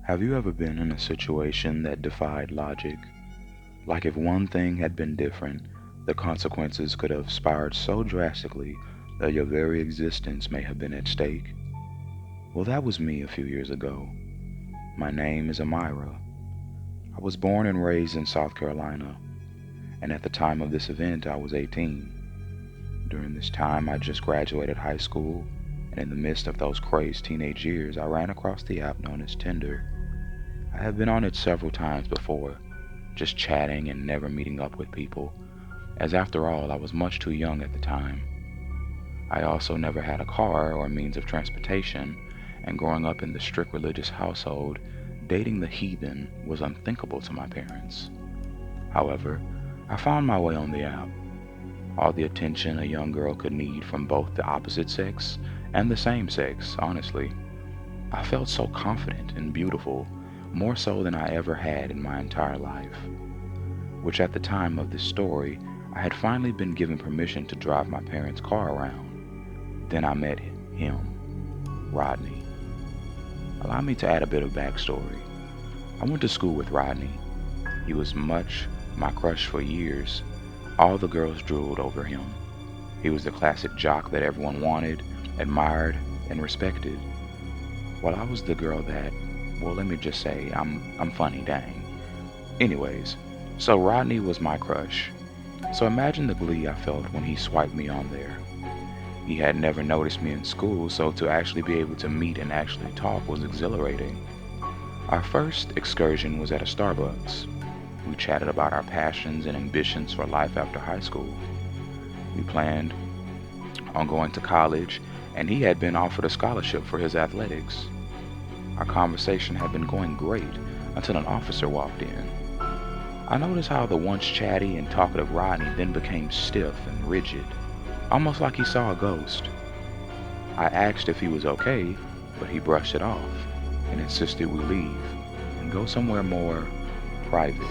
Have you ever been in a situation that defied logic? Like if one thing had been different, the consequences could have spiraled so drastically that your very existence may have been at stake? Well, that was me a few years ago. My name is Amira. I was born and raised in South Carolina, and at the time of this event, I was 18. During this time, I just graduated high school, and in the midst of those crazed teenage years, I ran across the app known as Tinder. I have been on it several times before, just chatting and never meeting up with people, as after all, I was much too young at the time. I also never had a car or means of transportation, and growing up in the strict religious household, dating the heathen was unthinkable to my parents. However, I found my way on the app. All the attention a young girl could need from both the opposite sex and the same sex, honestly. I felt so confident and beautiful, more so than I ever had in my entire life. Which at the time of this story, I had finally been given permission to drive my parents' car around. Then I met him, Rodney. Allow me to add a bit of backstory. I went to school with Rodney. He was much my crush for years. All the girls drooled over him. He was the classic jock that everyone wanted, admired, and respected. While I was the girl that, well, let me just say, I'm funny, dang. Anyways, so Rodney was my crush. So imagine the glee I felt when he swiped me on there. He had never noticed me in school, so to actually be able to meet and actually talk was exhilarating. Our first excursion was at a Starbucks. We chatted about our passions and ambitions for life after high school. We planned on going to college, and he had been offered a scholarship for his athletics. Our conversation had been going great until an officer walked in. I noticed how the once chatty and talkative Rodney then became stiff and rigid, almost like he saw a ghost. I asked if he was okay, but he brushed it off and insisted we leave and go somewhere more private.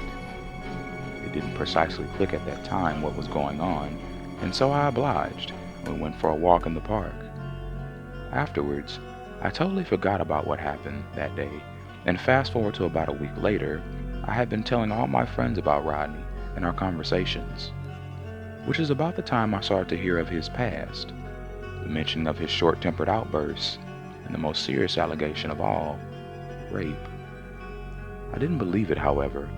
It didn't precisely click at that time what was going on, and so I obliged. We went for a walk in the park. Afterwards, I totally forgot about what happened that day, and fast forward to about a week later, I had been telling all my friends about Rodney and our conversations, which is about the time I started to hear of his past, the mention of his short-tempered outbursts, and the most serious allegation of all, rape. I didn't believe it, however.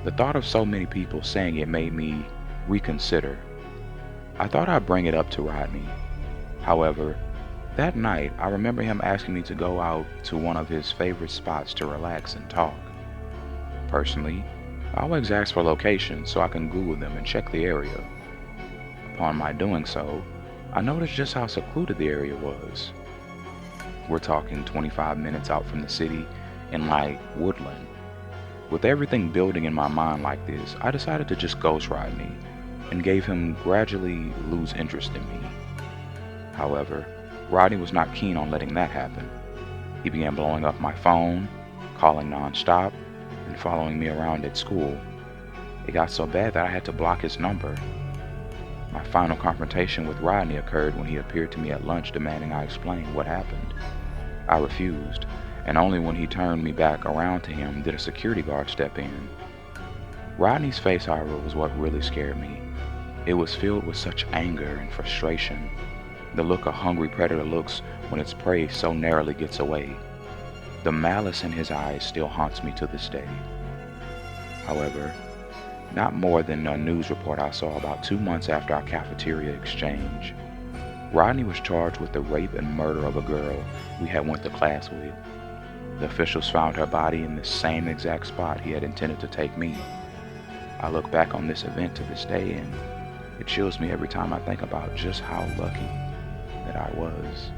The thought of so many people saying it made me reconsider. I thought I'd bring it up to Rodney. However, that night, I remember him asking me to go out to one of his favorite spots to relax and talk. Personally, I always ask for locations so I can Google them and check the area. Upon my doing so, I noticed just how secluded the area was. We're talking 25 minutes out from the city in like woodland. With everything building in my mind like this, I decided to just ghost Rodney and gave him gradually lose interest in me. However, Rodney was not keen on letting that happen. He began blowing up my phone, calling non-stop, and following me around at school. It got so bad that I had to block his number. My final confrontation with Rodney occurred when he appeared to me at lunch demanding I explain what happened. I refused, and only when he turned me back around to him did a security guard step in. Rodney's face, however, was what really scared me. It was filled with such anger and frustration, the look a hungry predator looks when its prey so narrowly gets away. The malice in his eyes still haunts me to this day. However, not more than a news report I saw about 2 months after our cafeteria exchange. Rodney was charged with the rape and murder of a girl we had went to class with. The officials found her body in the same exact spot he had intended to take me. I look back on this event to this day and it chills me every time I think about just how lucky that I was.